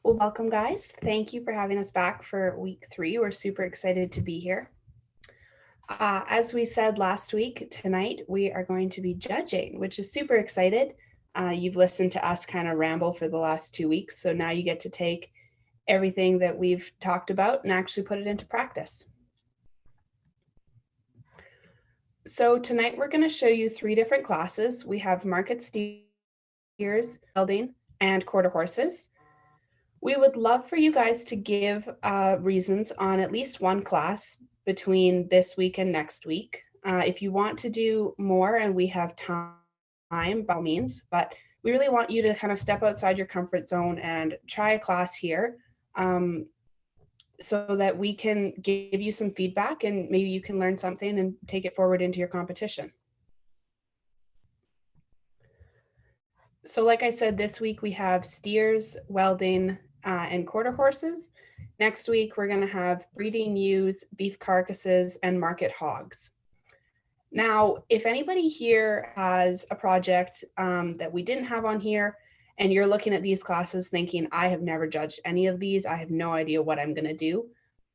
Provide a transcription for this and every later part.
Well, welcome, guys. Thank you for having us back for week 3. We're super excited to be here. As we said last week, tonight we are going to be judging, which is super excited. You've listened to us kind of ramble for the last 2 weeks, so now you get to take everything that we've talked about and actually put it into practice. So tonight we're going to show you 3 different classes. We have market steers, welding, and quarter horses. We would love for you guys to give reasons on at least one class between this week and next week. If you want to do more and we have time, by all means, but we really want you to kind of step outside your comfort zone and try a class here so that we can give you some feedback and maybe you can learn something and take it forward into your competition. So like I said, this week we have steers, welding, and quarter horses. Next week, we're going to have breeding ewes, beef carcasses, and market hogs. Now, if anybody here has a project that we didn't have on here, and you're looking at these classes thinking, I have never judged any of these, I have no idea what I'm going to do,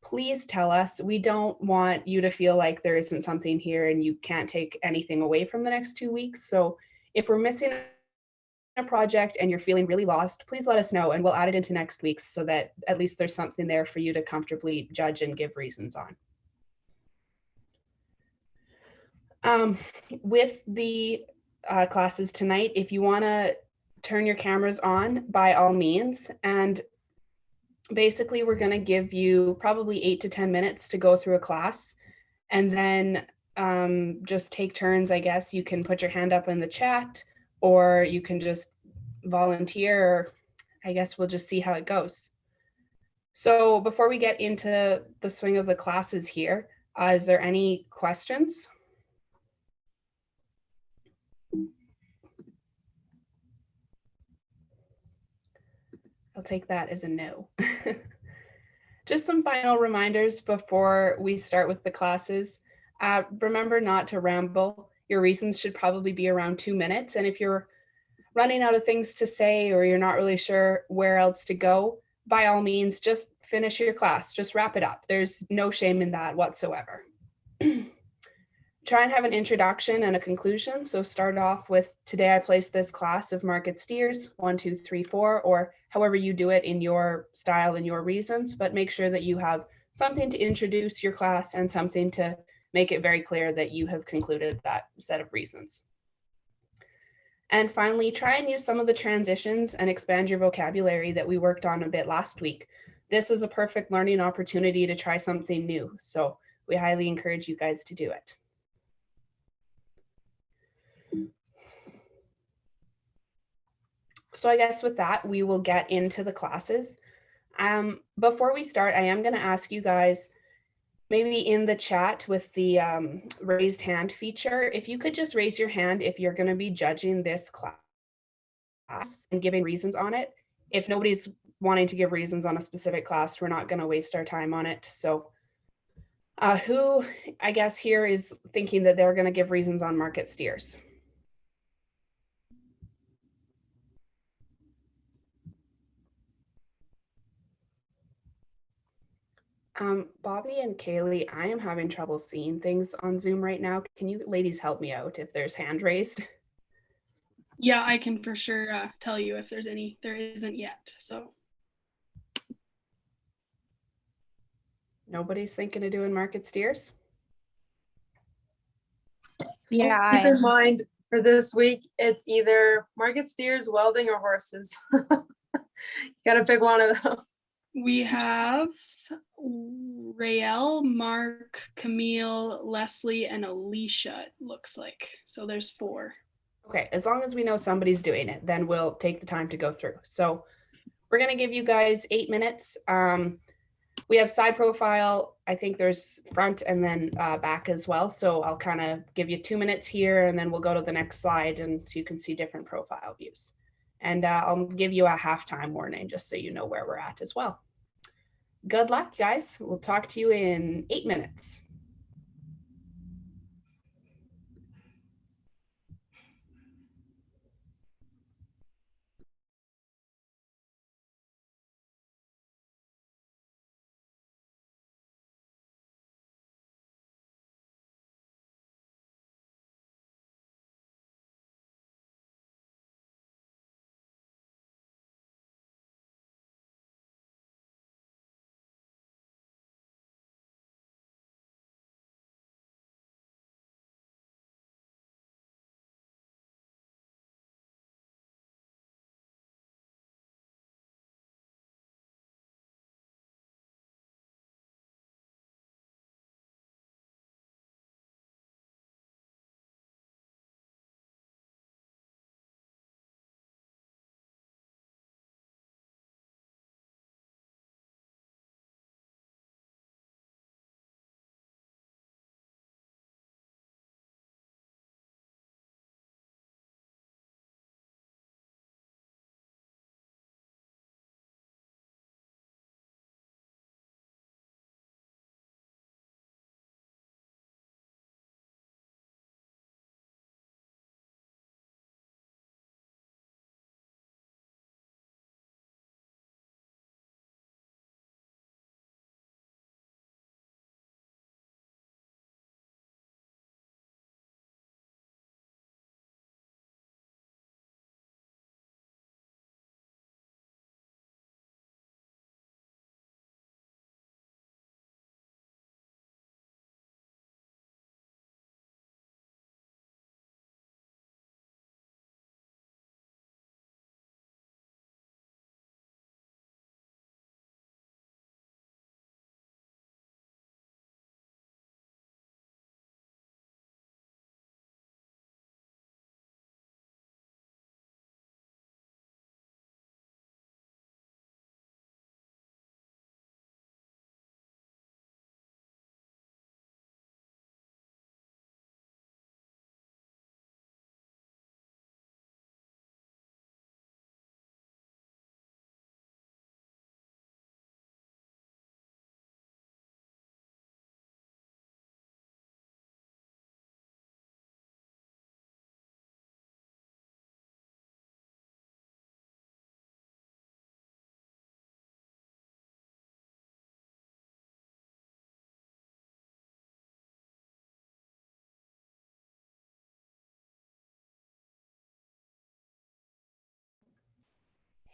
please tell us. We don't want you to feel like there isn't something here and you can't take anything away from the next 2 weeks. So if we're missing a project and you're feeling really lost, please let us know and we'll add it into next week's so that at least there's something there for you to comfortably judge and give reasons on. With the classes tonight, if you want to turn your cameras on, by all means. And basically, we're going to give you probably 8 to 10 minutes to go through a class. And then just take turns, I guess. You can put your hand up in the chat or you can just volunteer, or I guess we'll just see how it goes. So before we get into the swing of the classes here, is there any questions? I'll take that as a no. Just some final reminders before we start with the classes. Remember not to ramble. Your reasons should probably be around 2 minutes. And if you're running out of things to say or you're not really sure where else to go, by all means, just finish your class. Just wrap it up. There's no shame in that whatsoever. Try and have an introduction and a conclusion. So start off with, today I placed this class of market steers, 1, 2, 3, 4, or however you do it in your style and your reasons, but make sure that you have something to introduce your class and something to make it very clear that you have concluded that set of reasons. And finally, try and use some of the transitions and expand your vocabulary that we worked on a bit last week. This is a perfect learning opportunity to try something new. So we highly encourage you guys to do it. So I guess with that, we will get into the classes. Before we start, I am going to ask you guys, maybe in the chat with the raised hand feature, if you could just raise your hand if you're going to be judging this class and giving reasons on it. If nobody's wanting to give reasons on a specific class, we're not going to waste our time on it. So who, I guess, here is thinking that they're going to give reasons on market steers? Bobby and Kaylee, I am having trouble seeing things on Zoom right now. Can you ladies help me out if there's hand raised? Yeah, I can for sure tell you if there's any. There isn't yet, so. Nobody's thinking of doing market steers? Yeah. Keep in mind, for this week, it's either market steers, welding, or horses. You gotta pick one of those. We have Rael, Mark, Camille, Leslie, and Alicia, it looks like. So there's 4. Okay, as long as we know somebody's doing it, then we'll take the time to go through. So we're going to give you guys 8 minutes. We have side profile. I think there's front and then back as well. So I'll kind of give you 2 minutes here and then we'll go to the next slide and so you can see different profile views. And I'll give you a halftime warning just so you know where we're at as well. Good luck, guys. We'll talk to you in 8 minutes.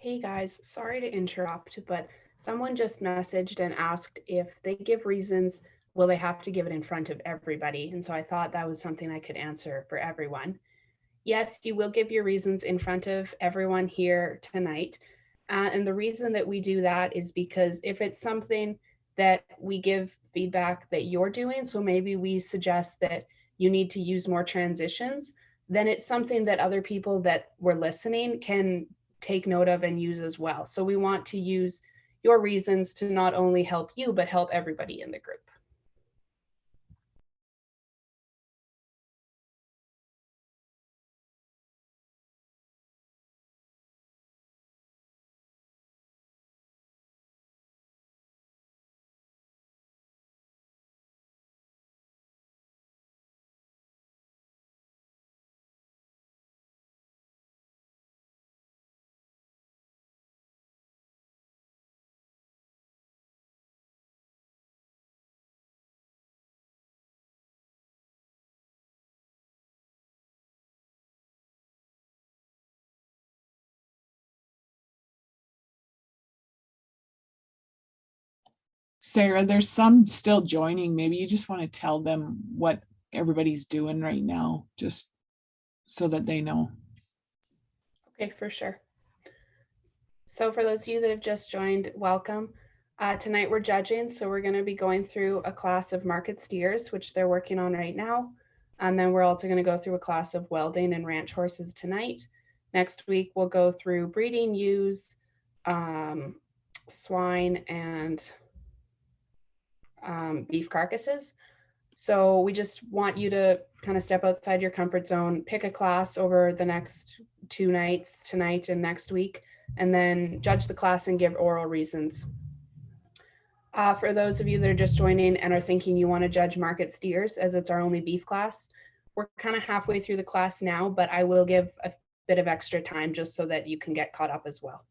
Hey guys, sorry to interrupt, but someone just messaged and asked if they give reasons, will they have to give it in front of everybody? And so I thought that was something I could answer for everyone. Yes, you will give your reasons in front of everyone here tonight. And the reason that we do that is because if it's something that we give feedback that you're doing, so maybe we suggest that you need to use more transitions, then it's something that other people that were listening can take note of and use as well. So we want to use your reasons to not only help you, but help everybody in the group. Sarah, there's some still joining. Maybe you just want to tell them what everybody's doing right now, just so that they know. Okay, for sure. So for those of you that have just joined, welcome. Tonight we're judging, so we're going to be going through a class of market steers, which they're working on right now. And then we're also going to go through a class of welding and ranch horses tonight. Next week, we'll go through breeding ewes, swine, and beef carcasses. So we just want you to kind of step outside your comfort zone, pick a class over the next 2 nights, tonight and next week, and then judge the class and give oral reasons. For those of you that are just joining and are thinking you want to judge market steers, as it's our only beef class, we're kind of halfway through the class now, but I will give a bit of extra time just so that you can get caught up as well.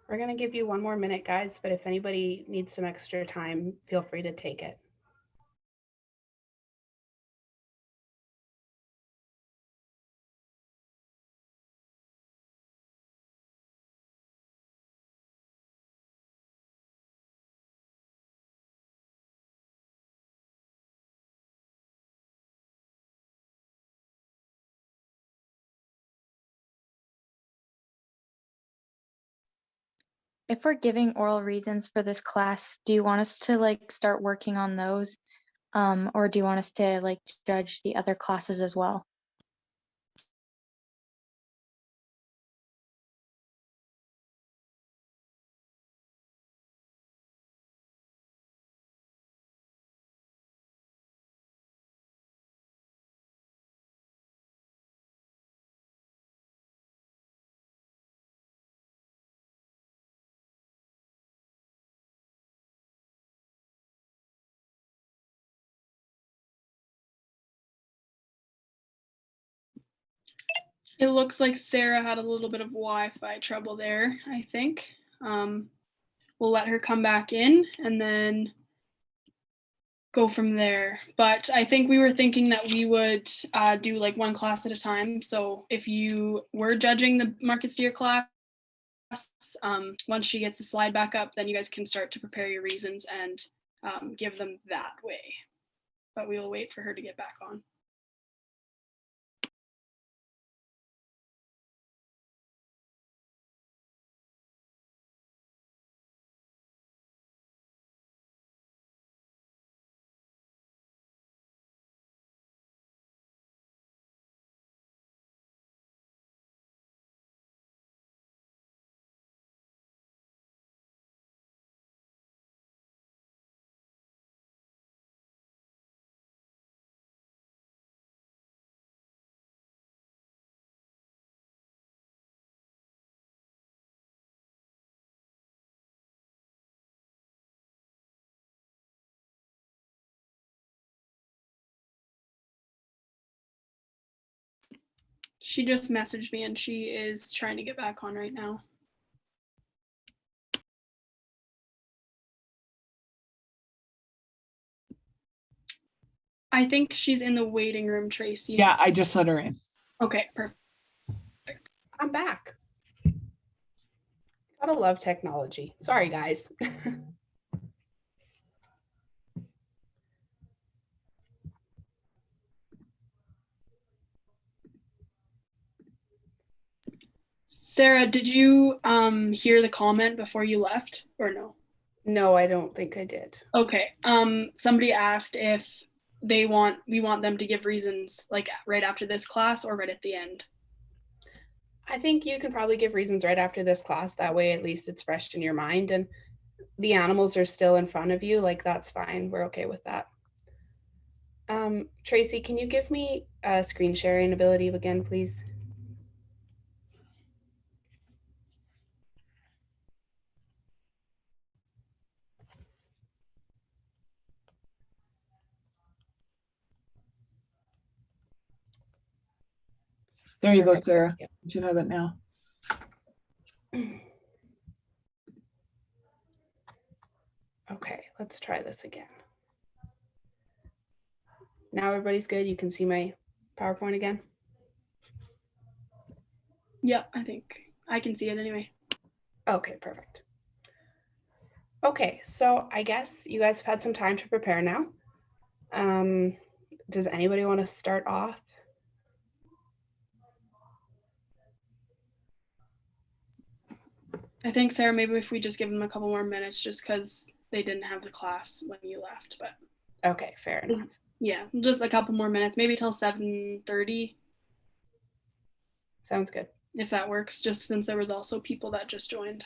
We're going to give you 1 more minute, guys, but if anybody needs some extra time, feel free to take it. If we're giving oral reasons for this class, do you want us to like start working on those? Or do you want us to like judge the other classes as well? It looks like Sarah had a little bit of Wi-Fi trouble there, I think. We'll let her come back in and then go from there. But I think we were thinking that we would do like one class at a time. So if you were judging the market steer class, once she gets the slide back up, then you guys can start to prepare your reasons and give them that way. But we will wait for her to get back on. She just messaged me and she is trying to get back on right now. I think she's in the waiting room, Tracy. Yeah, I just let her in. Okay, perfect. I'm back. Gotta love technology. Sorry, guys. Sarah, did you hear the comment before you left or no? No, I don't think I did. Okay. Somebody asked if we want them to give reasons like right after this class or right at the end. I think you can probably give reasons right after this class. That way, at least it's fresh in your mind and the animals are still in front of you. Like, that's fine. We're okay with that. Tracy, can you give me a screen sharing ability again, please? There you Perfect. go, Sarah. Yep. You should have it now. Okay, let's try this again. Now everybody's good. You can see my PowerPoint again. Yeah, I think I can see it anyway. Okay, perfect. Okay, so I guess you guys have had some time to prepare now. Does anybody want to start off? I think, Sarah, maybe if we just give them a couple more minutes just because they didn't have the class when you left. But Okay, fair enough. Yeah, just a couple more minutes, maybe till 7:30. Sounds good. If that works, just since there was also people that just joined.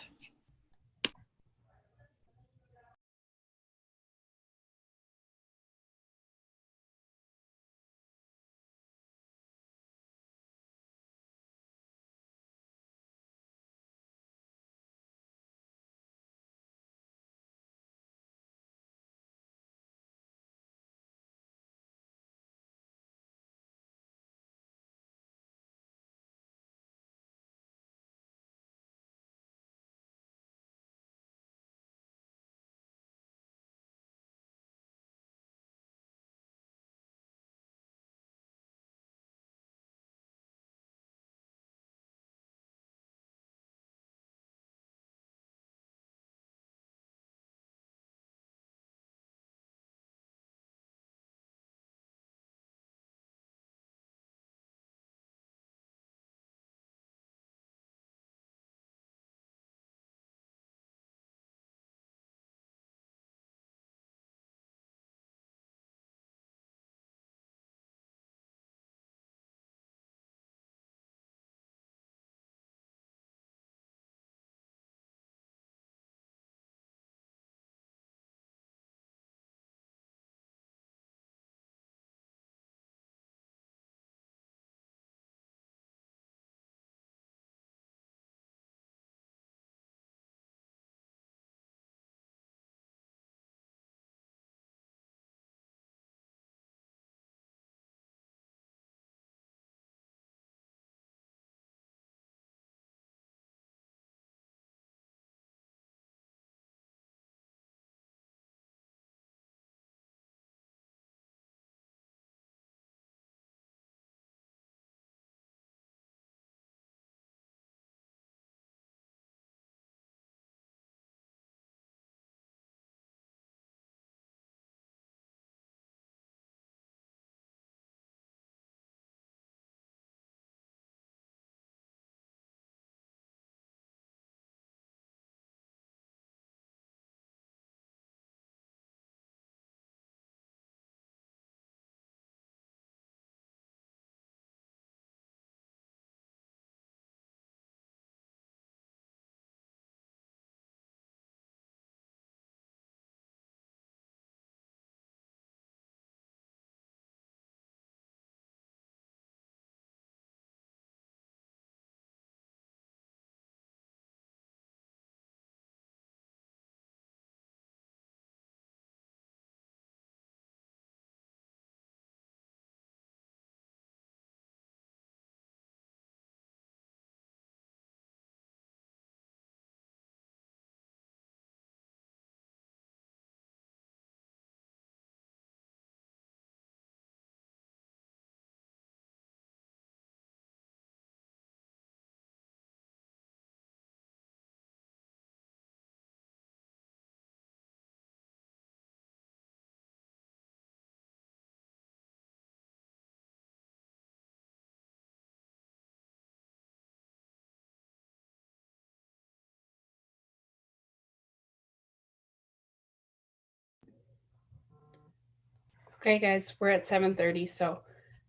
Okay, guys, we're at 7:30, so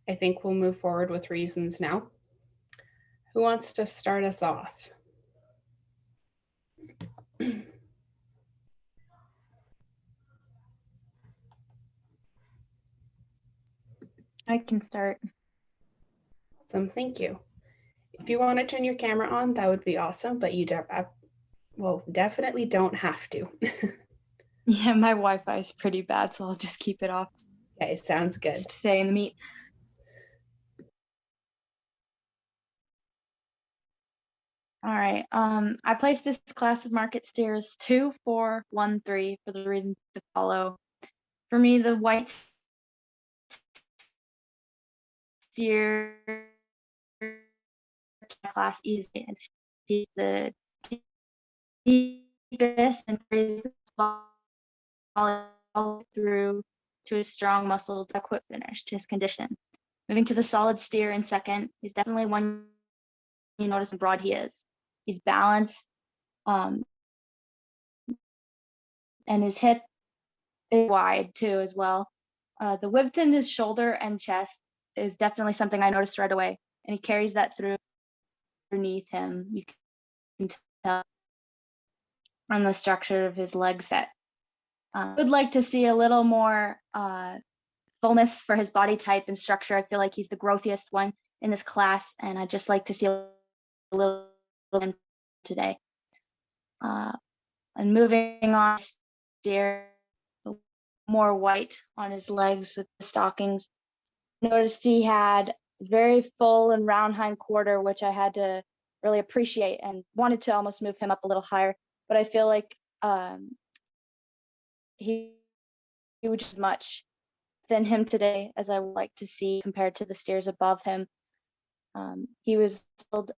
I think we'll move forward with reasons now. Who wants to start us off? I can start. Awesome, thank you. If you want to turn your camera on, that would be awesome, but you definitely don't have to. Yeah, my Wi-Fi is pretty bad, so I'll just keep it off. Okay, sounds good. Stay in the meet. All right. I placed this class of market steers 2, 4, 1, 3 for the reasons to follow. For me, the white steer class is he's the deepest and carries the ball through to his strong muscle equip finish to his condition. Moving to the solid steer in second, he's definitely one you notice how broad he is. He's balanced, and his hip is wide too as well. The width in his shoulder and chest is definitely something I noticed right away, and he carries that through underneath him. You can tell on the structure of his leg set. I would like to see a little more fullness for his body type and structure. I feel like he's the growthiest one in this class, and I'd just like to see a little today. And moving on, steer more white on his legs with the stockings. Noticed he had very full and round hind quarter, which I had to really appreciate and wanted to almost move him up a little higher. But I feel like he was as much than him today as I would like to see compared to the steers above him. He was filled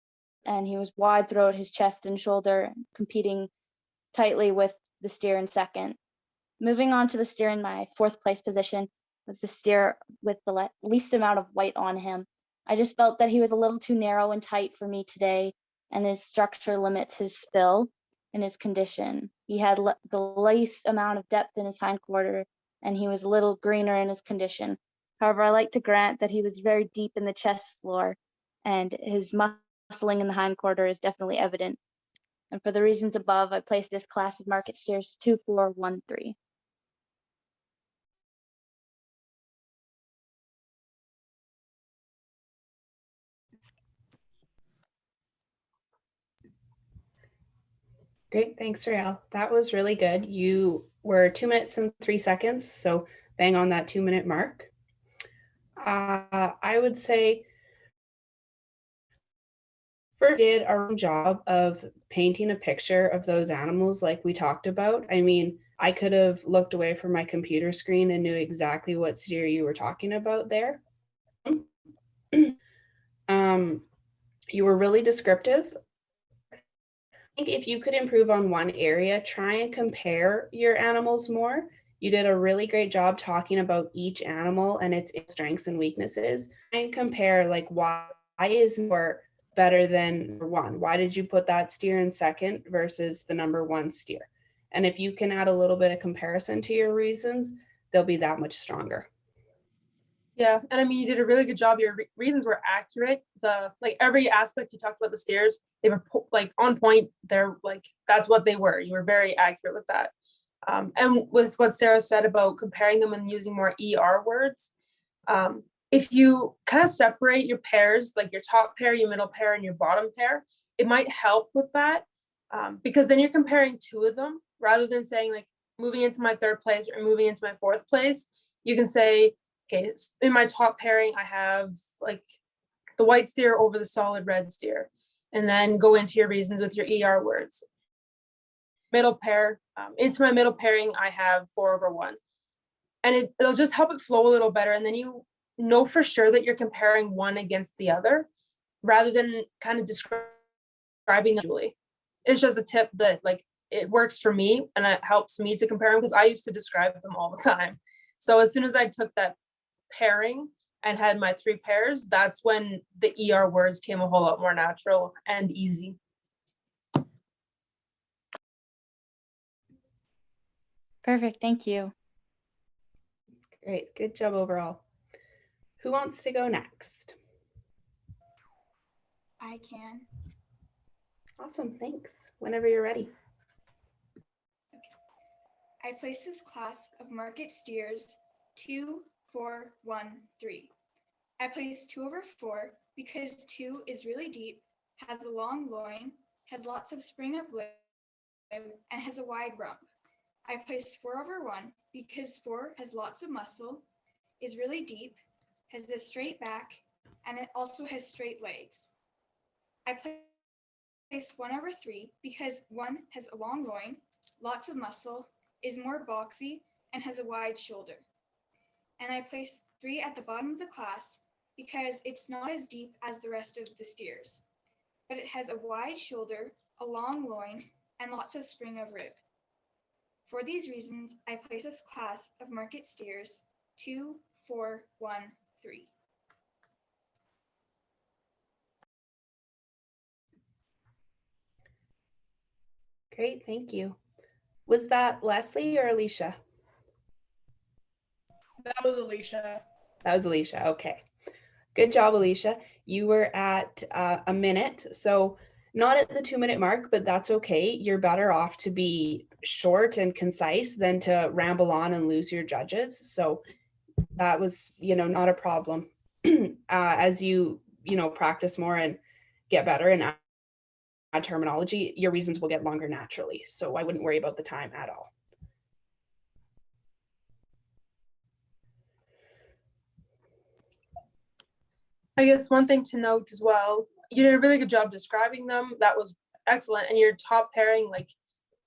and he was wide throughout his chest and shoulder, competing tightly with the steer in second. Moving on to the steer in my fourth place position was the steer with the least amount of white on him. I just felt that he was a little too narrow and tight for me today, and his structure limits his fill and his condition. He had the least amount of depth in his hindquarter, and he was a little greener in his condition. However, I like to grant that he was very deep in the chest floor, and his muscling in the hindquarter is definitely evident. And for the reasons above, I placed this class of market steers 2, 4, 1, 3. Great, thanks, Rael. That was really good. You were 2 minutes and 3 seconds, so bang on that 2-minute mark. I would say first did a job of painting a picture of those animals like we talked about. I mean, I could have looked away from my computer screen and knew exactly what steer you were talking about there. You were really descriptive. I think if you could improve on one area, try and compare your animals more. You did a really great job talking about each animal and its strengths and weaknesses, and compare like why is more better than number one? Why did you put that steer in second versus the number one steer? And if you can add a little bit of comparison to your reasons, they'll be that much stronger. Yeah, and I mean, you did a really good job. Your reasons were accurate. Like every aspect you talked about the steers, they were like on point. They're like, that's what they were. You were very accurate with that. And with what Sarah said about comparing them and using more ER words, if you kind of separate your pairs, like your top pair, your middle pair, and your bottom pair, it might help with that, because then you're comparing two of them rather than saying like moving into my third place or moving into my fourth place. You can say, okay, in my top pairing, I have like the white steer over the solid red steer, and then go into your reasons with your ER words. Middle pair, into my middle pairing, I have 4/1, and it'll just help it flow a little better. And then you know for sure that you're comparing one against the other rather than kind of describing them individually. It's just a tip that like it works for me and it helps me to compare them because I used to describe them all the time. So as soon as I took that pairing and had my 3 pairs, that's when the ER words came a whole lot more natural and easy. Perfect, thank you. Great, good job overall. Who wants to go next? I can. Awesome, thanks. Whenever you're ready. I placed this class of market steers 2, 4, 1, 3. I placed 2 over 4 because 2 is really deep, has a long loin, has lots of spring of limb, and has a wide rump. I placed 4 over 1 because 4 has lots of muscle, is really deep, has a straight back, and it also has straight legs. I placed 1 over 3 because 1 has a long loin, lots of muscle, is more boxy, and has a wide shoulder. And I placed 3 at the bottom of the class because it's not as deep as the rest of the steers, but it has a wide shoulder, a long loin, and lots of spring of rib. For these reasons, I place this class of market steers 2, 4, 1, 3. Great, thank you. Was that Leslie or Alicia? That was Alicia. That was Alicia, okay. Good job, Alicia. You were at a minute, so not at the 2-minute mark, but that's okay. You're better off to be short and concise than to ramble on and lose your judges. So that was, not a problem. As you practice more and get better and add terminology, your reasons will get longer naturally. So I wouldn't worry about the time at all. I guess one thing to note as well, you did a really good job describing them. That was excellent. And your top pairing, like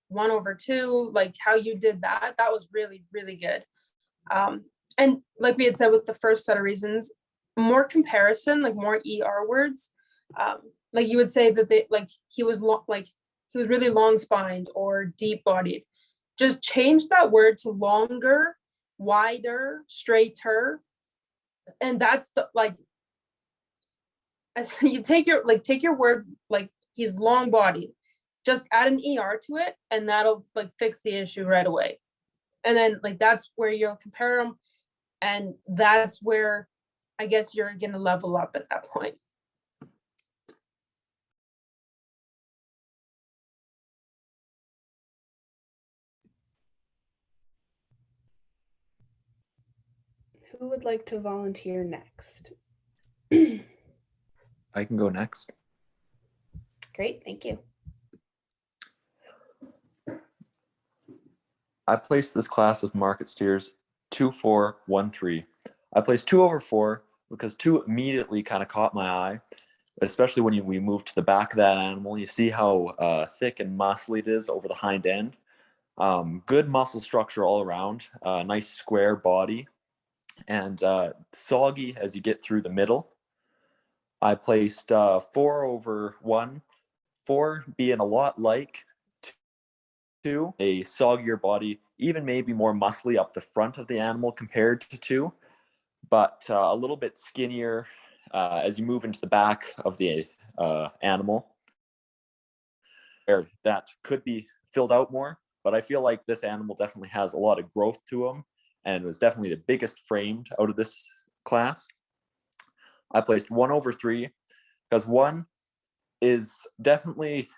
1 over 2, like how you did that, that was really, really good. And like we had said with the first set of reasons, more comparison, like more ER words. Like you would say that he was really long spined or deep bodied. Just change that word to longer, wider, straighter. And that's the as you take your word, like he's long bodied, just add an ER to it and that'll fix the issue right away. And then that's where you'll compare them. And that's where I guess you're going to level up at that point. Who would like to volunteer next? I can go next. Great, thank you. I placed this class of market steers 2, 4, 1, 3. I placed 2 over 4 because 2 immediately kind of caught my eye, especially when we move to the back of that animal. You see how thick and muscly it is over the hind end. Good muscle structure all around, nice square body, and soggy as you get through the middle. I placed 4 over 1, 4 being a lot like 2, a soggier body, even maybe more muscly up the front of the animal compared to 2, but a little bit skinnier as you move into the back of the animal. That could be filled out more, but I feel like this animal definitely has a lot of growth to him and was definitely the biggest framed out of this class. I placed 1 over 3 because 1 is definitely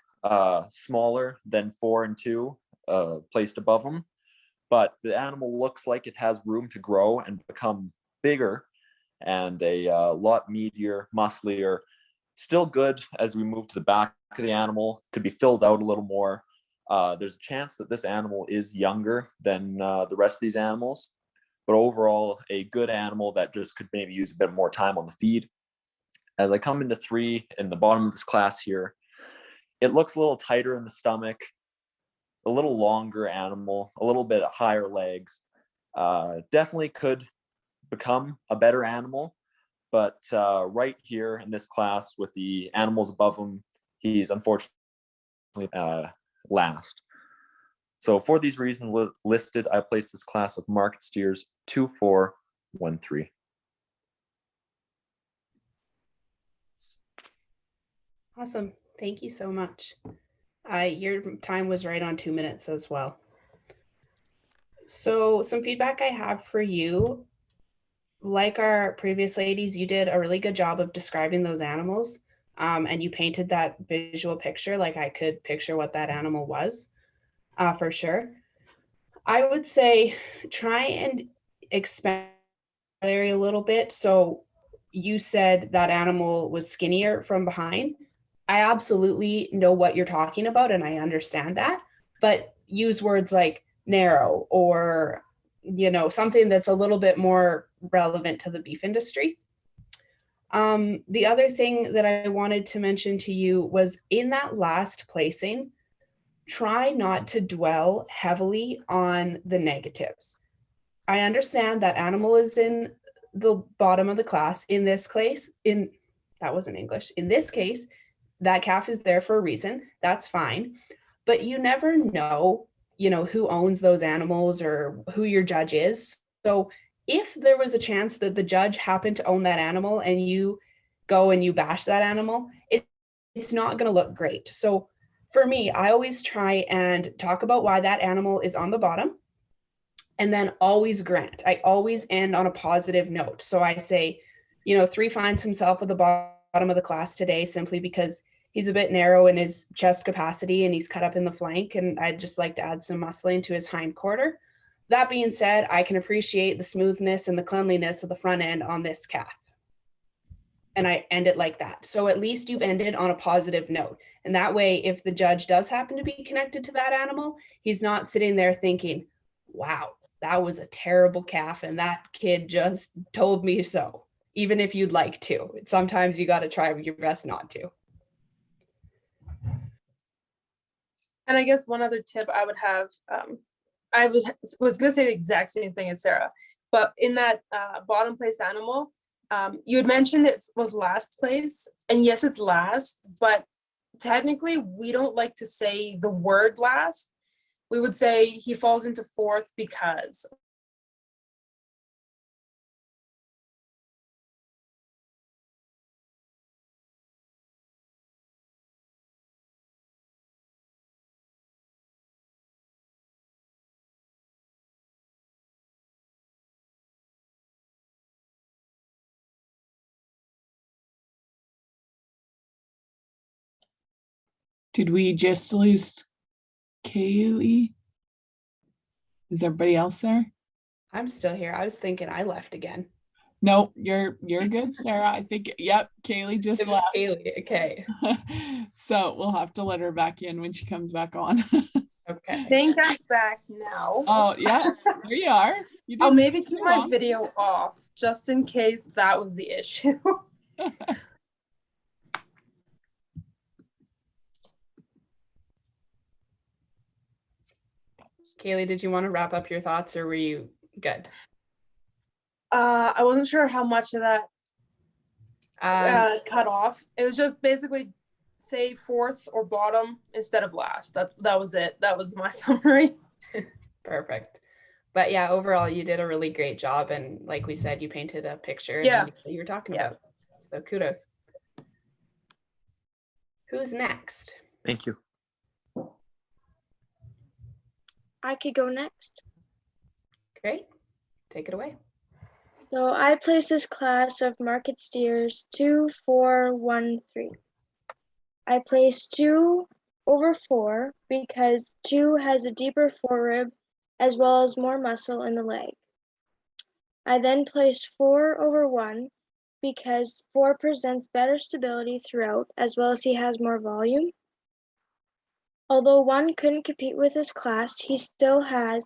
smaller than 4 and 2 placed above them, but the animal looks like it has room to grow and become bigger and a lot meatier, musclier. Still good as we move to the back of the animal, could be filled out a little more. There's a chance that this animal is younger than the rest of these animals, but overall a good animal that just could maybe use a bit more time on the feed. As I come into 3 in the bottom of this class here, it looks a little tighter in the stomach, a little longer animal, a little bit higher legs. Definitely could become a better animal, but right here in this class with the animals above him, he's unfortunately last. So for these reasons listed, I placed this class of market steers 2, 4, 1, 3. Awesome. Thank you so much. Your time was right on 2 minutes as well. So some feedback I have for you, like our previous ladies, you did a really good job of describing those animals, and you painted that visual picture. Like I could picture what that animal was, for sure. I would say try and expand a little bit. So you said that animal was skinnier from behind. I absolutely know what you're talking about and I understand that, but use words like narrow or something that's a little bit more relevant to the beef industry. The other thing that I wanted to mention to you was in that last placing, try not to dwell heavily on the negatives. I understand that animal is in the bottom of the class. In this case, that wasn't English. In this case, that calf is there for a reason. That's fine. But you never know, who owns those animals or who your judge is. So if there was a chance that the judge happened to own that animal and you go and you bash that animal, it's not going to look great. So for me, I always try and talk about why that animal is on the bottom and then always grant. I always end on a positive note. So I say, 3 finds himself at the bottom of the class today simply because he's a bit narrow in his chest capacity and he's cut up in the flank. And I'd just like to add some muscling to his hind quarter. That being said, I can appreciate the smoothness and the cleanliness of the front end on this calf. And I end it like that. So at least you've ended on a positive note. And that way, if the judge does happen to be connected to that animal, he's not sitting there thinking, wow, that was a terrible calf and that kid just told me so. Even if you'd like to, sometimes you got to try your best not to. And I guess one other tip I would have, was going to say the exact same thing as Sarah, but in that bottom place animal, you had mentioned it was last place, and yes, it's last, but technically we don't like to say the word last. We would say he falls into fourth because. Did we just lose Kaylee? Is everybody else there? I'm still here. I was thinking I left again. No, you're good, Sarah. I think, yep, Kaylee just left. Kaylee, okay. So we'll have to let her back in when she comes back on. Okay. I think I'm back now. Oh, yeah, there you are. I'll maybe keep my video off just in case that was the issue. Kaylee, did you want to wrap up your thoughts or were you good? I wasn't sure how much of that cut off. It was just basically say fourth or bottom instead of last. That was it. That was my summary. Perfect. But yeah, overall, you did a really great job. And like we said, you painted a picture Yeah. and you were talking about. So kudos. Who's next? Thank you. I could go next. Great. Take it away. So I placed this class of market steers 2, 4, 1, 3. I placed 2 over 4 because 2 has a deeper forerib as well as more muscle in the leg. I then placed 4 over 1 because 4 presents better stability throughout as well as he has more volume. Although 1 couldn't compete with his class, he still has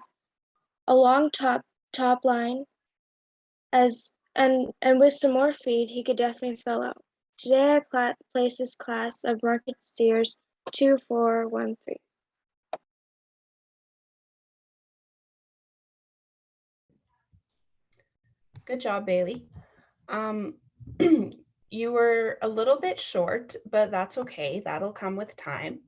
a long top line and with some more feed, he could definitely fill out. Today I placed this class of market steers 2, 4, 1, 3. Good job, Bailey. You were a little bit short, but that's okay. That'll come with time.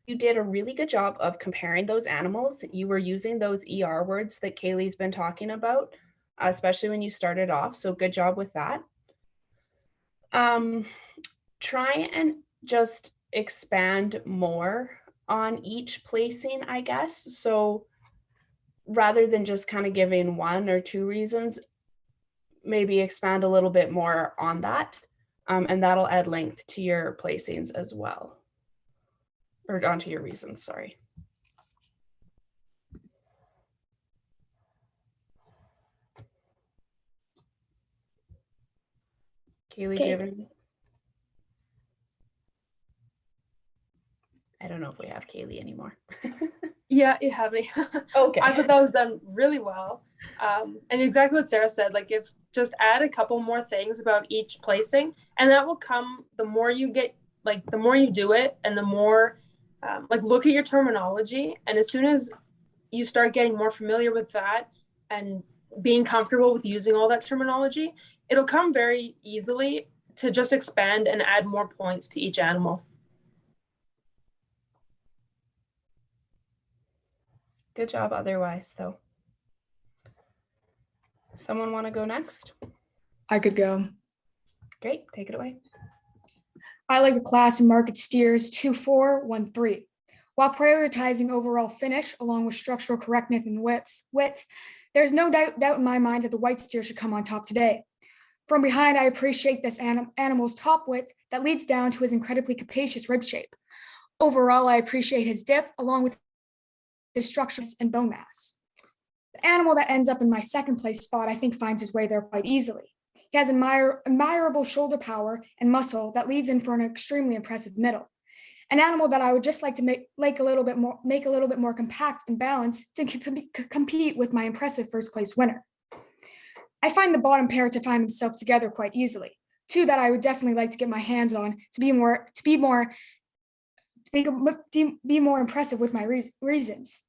You did a really good job of comparing those animals. You were using those ER words that Kaylee's been talking about, especially when you started off. So good job with that. Try and just expand more on each placing, I guess. So rather than just kind of giving 1 or 2 reasons, maybe expand a little bit more on that. And that'll add length to your placings as well. Or onto your reasons, sorry. Kaylee, do you have any? I don't know if we have Kaylee anymore. Yeah, you have me. Okay. I thought that was done really well. And exactly what Sarah said, like if just add a couple more things about each placing, and that will come the more you get, like the more you do it, and the more like look at your terminology. And as soon as you start getting more familiar with that and being comfortable with using all that terminology, it'll come very easily to just expand and add more points to each animal. Good job otherwise, though. Someone want to go next? I could go. Great, take it away. I like the class of market steers 2-4-1-3. While prioritizing overall finish along with structural correctness and width, there's no doubt in my mind that the white steer should come on top today. From behind, I appreciate this animal's top width that leads down to his incredibly capacious rib shape. Overall, I appreciate his depth along with his structure and bone mass. The animal that ends up in my second place spot, I think, finds his way there quite easily. He has admirable shoulder power and muscle that leads in for an extremely impressive middle. An animal that I would just like to make a little bit more compact and balanced to compete with my impressive first place winner. I find the bottom pair to find themselves together quite easily. 2 that I would definitely like to get my hands on to be more impressive with my reasons.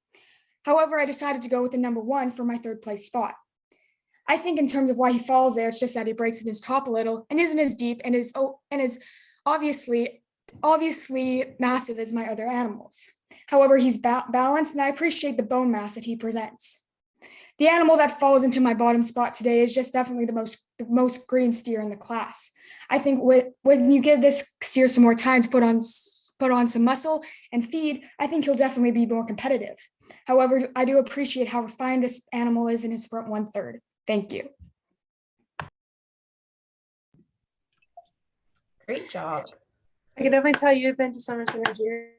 However, I decided to go with the number 1 for my third place spot. I think in terms of why he falls there, it's just that he breaks in his top a little and isn't as deep and is obviously massive as my other animals. However, he's balanced, and I appreciate the bone mass that he presents. The animal that falls into my bottom spot today is just definitely the most green steer in the class. I think when you give this steer some more time to put on some muscle and feed, I think he'll definitely be more competitive. However, I do appreciate how refined this animal is in his front 1/3. Thank you. Great job. I can definitely tell you've been to summer synergy,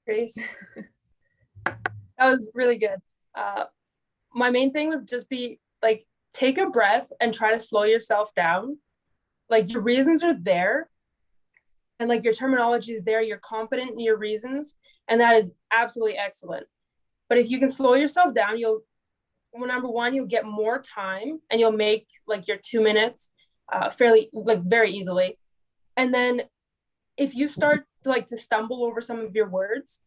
Grace. That was really good. My main thing would just be like, take a breath and try to slow yourself down. Like your reasons are there and like your terminology is there. You're confident in your reasons, and that is absolutely excellent. But if you can slow yourself down, number 1, you'll get more time and you'll make like your 2 minutes very easily. And then if you start to stumble over some of your words,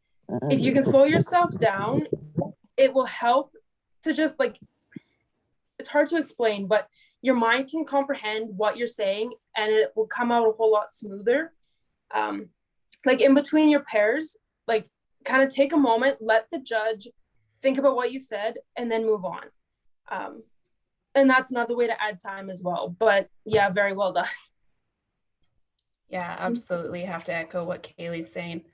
if you can slow yourself down, it will help to just it's hard to explain, but your mind can comprehend what you're saying and it will come out a whole lot smoother. In between your pairs, kind of take a moment, let the judge think about what you said, and then move on. And that's another way to add time as well. But yeah, very well done. Yeah, absolutely. Have to echo what Kaylee's saying.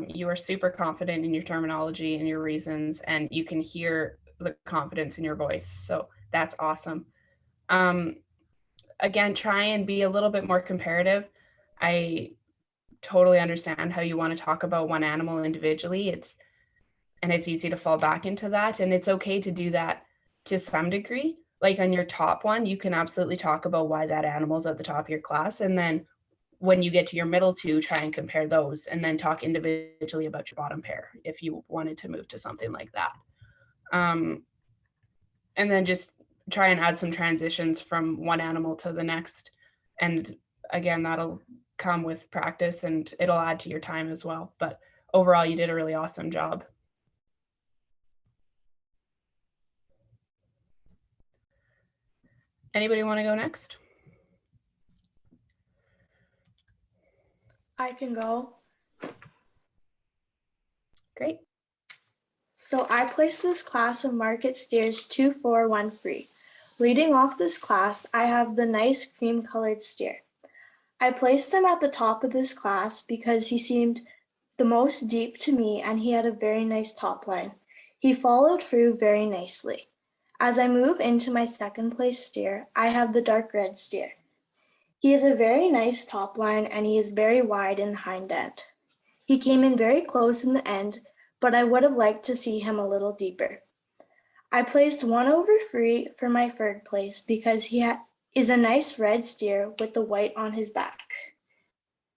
You are super confident in your terminology and your reasons, and you can hear the confidence in your voice. So that's awesome. Again, try and be a little bit more comparative. I totally understand how you want to talk about one animal individually. It's easy to fall back into that, and it's okay to do that to some degree. Like on your top one, you can absolutely talk about why that animal's at the top of your class, and then when you get to your middle 2, try and compare those, and then talk individually about your bottom pair if you wanted to move to something like that. And then just try and add some transitions from one animal to the next. And again, that'll come with practice and it'll add to your time as well. But overall, you did a really awesome job. Anybody want to go next? I can go. Great. So I placed this class of market steers 2-4-1-3. Leading off this class, I have the nice cream colored steer. I placed him at the top of this class because he seemed the most deep to me and he had a very nice top line. He followed through very nicely. As I move into my second place steer, I have the dark red steer. He has a very nice top line and he is very wide in the hind end. He came in very close in the end, but I would have liked to see him a little deeper. I placed 1/3 for my third place because he is a nice red steer with the white on his back.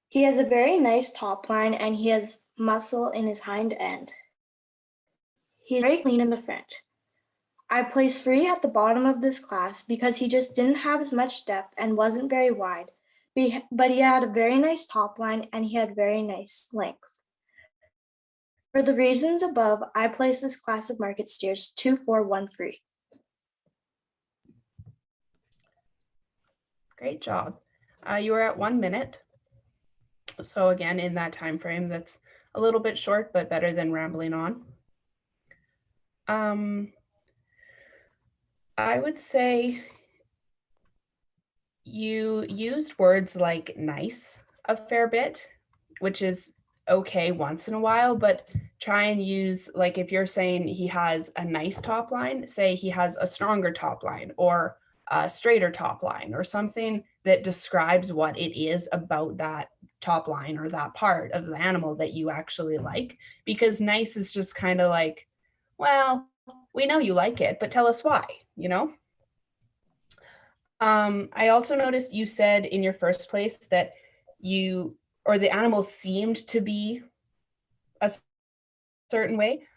He has a very nice top line and he has muscle in his hind end. He's very clean in the front. I placed 3 at the bottom of this class because he just didn't have as much depth and wasn't very wide, but he had a very nice top line and he had very nice length. For the reasons above, I placed this class of market steers 2, 4, 1, 3. Great job. You were at 1 minute. So again, in that time frame, that's a little bit short, but better than rambling on. I would say you used words like nice a fair bit, which is okay once in a while, but try and use, like, if you're saying he has a nice top line, say he has a stronger top line or a straighter top line or something that describes what it is about that top line or that part of the animal that you actually like, because nice is just kind of like, well, we know you like it, but tell us why, you know? I also noticed you said in your first place that you, or the animal seemed to be a certain way.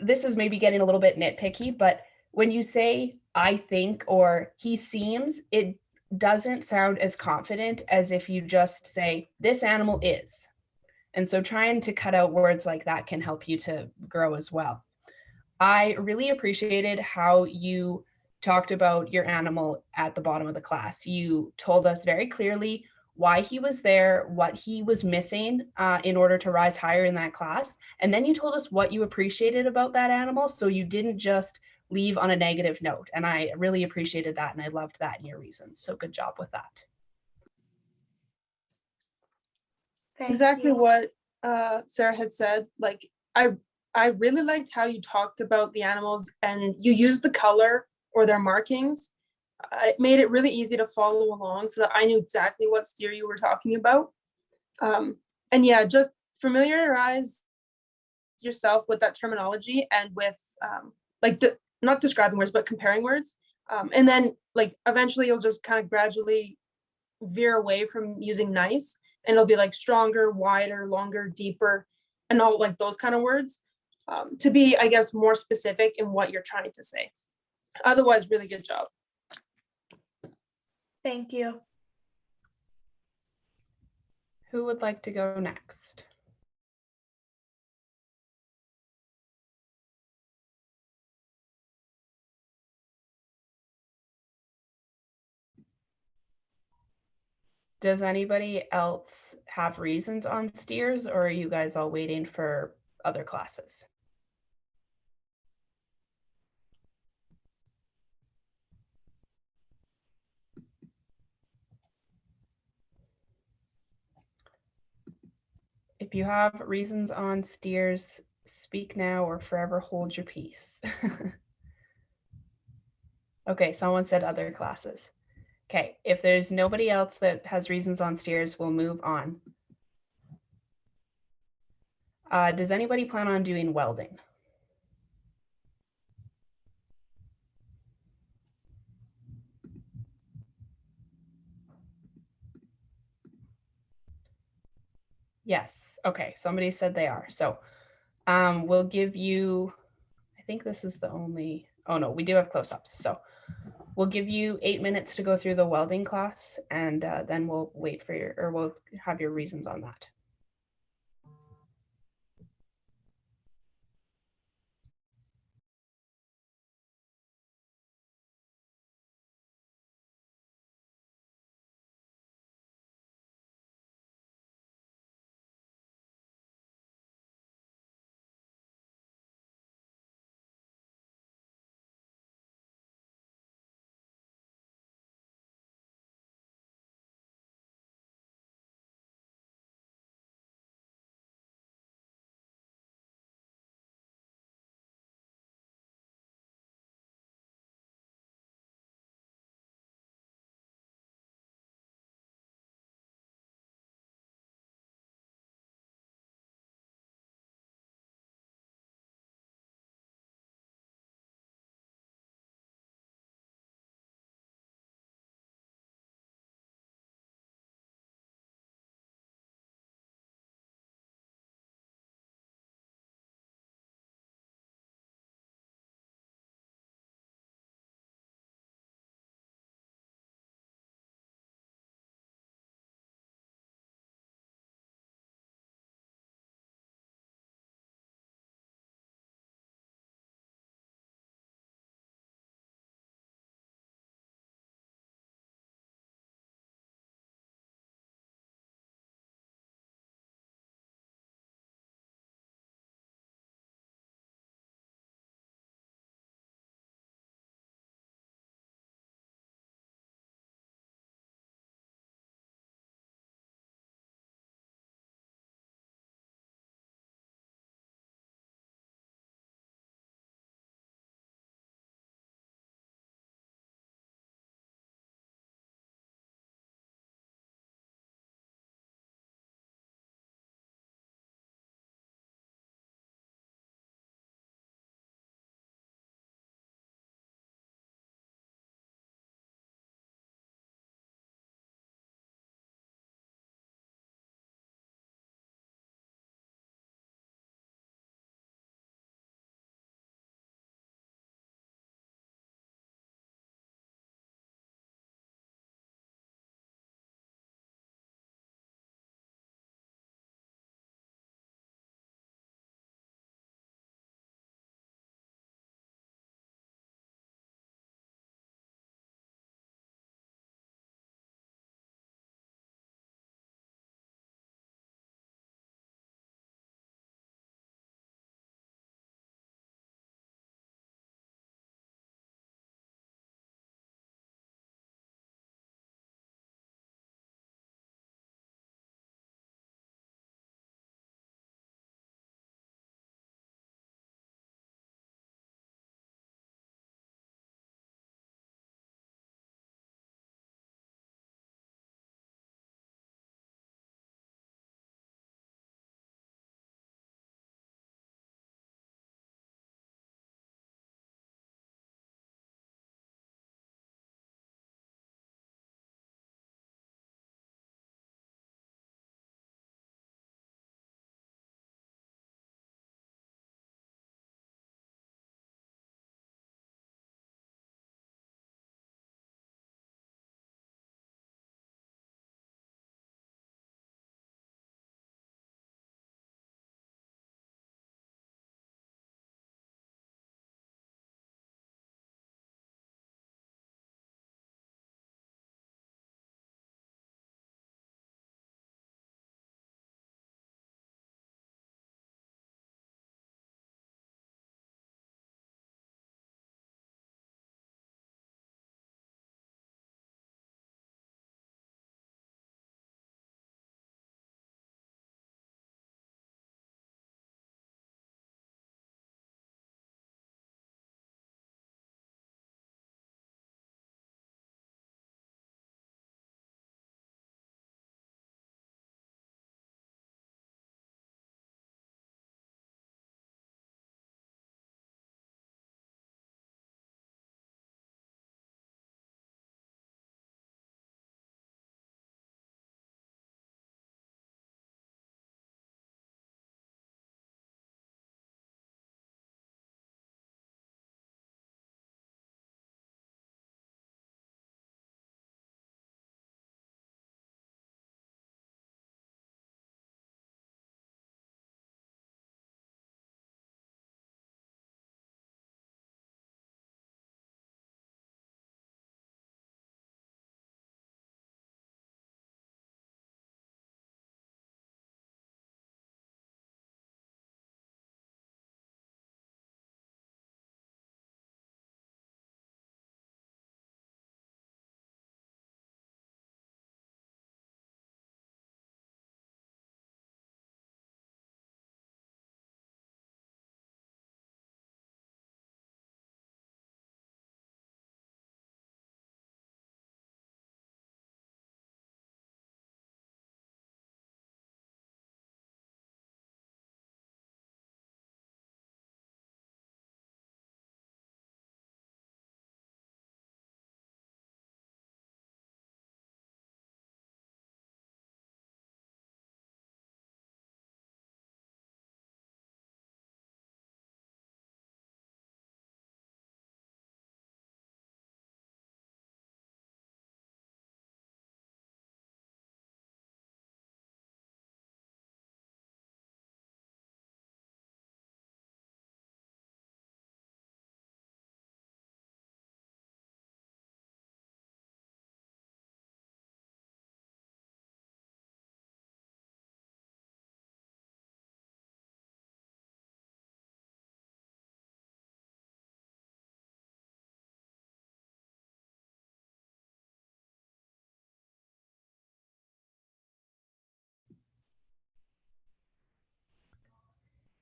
This is maybe getting a little bit nitpicky, but when you say I think or he seems, it doesn't sound as confident as if you just say this animal is. And so trying to cut out words like that can help you to grow as well. I really appreciated how you talked about your animal at the bottom of the class. You told us very clearly why he was there, what he was missing in order to rise higher in that class. And then you told us what you appreciated about that animal. So you didn't just leave on a negative note. And I really appreciated that. And I loved that in your reasons. So good job with that. Exactly what Sarah had said. Like, I really liked how you talked about the animals and you used the color or their markings. It made it really easy to follow along so that I knew exactly what steer you were talking about. And yeah, just familiarize yourself with that terminology and with not describing words, but comparing words. And then like eventually you'll just kind of gradually veer away from using nice, and it'll be like stronger, wider, longer, deeper, and all like those kind of words, to be, I guess, more specific in what you're trying to say. Otherwise, really good job. Thank you. Who would like to go next? Does anybody else have reasons on steers, or are you guys all waiting for other classes? If you have reasons on steers, speak now or forever hold your peace. Okay, someone said other classes. Okay, if there's nobody else that has reasons on steers, we'll move on. Does anybody plan on doing welding? Yes, okay, somebody said they are. So we'll give you, I think this is the only, oh no, we do have close-ups. So we'll give you 8 minutes to go through the welding class, and then we'll wait for your, or we'll have your reasons on that.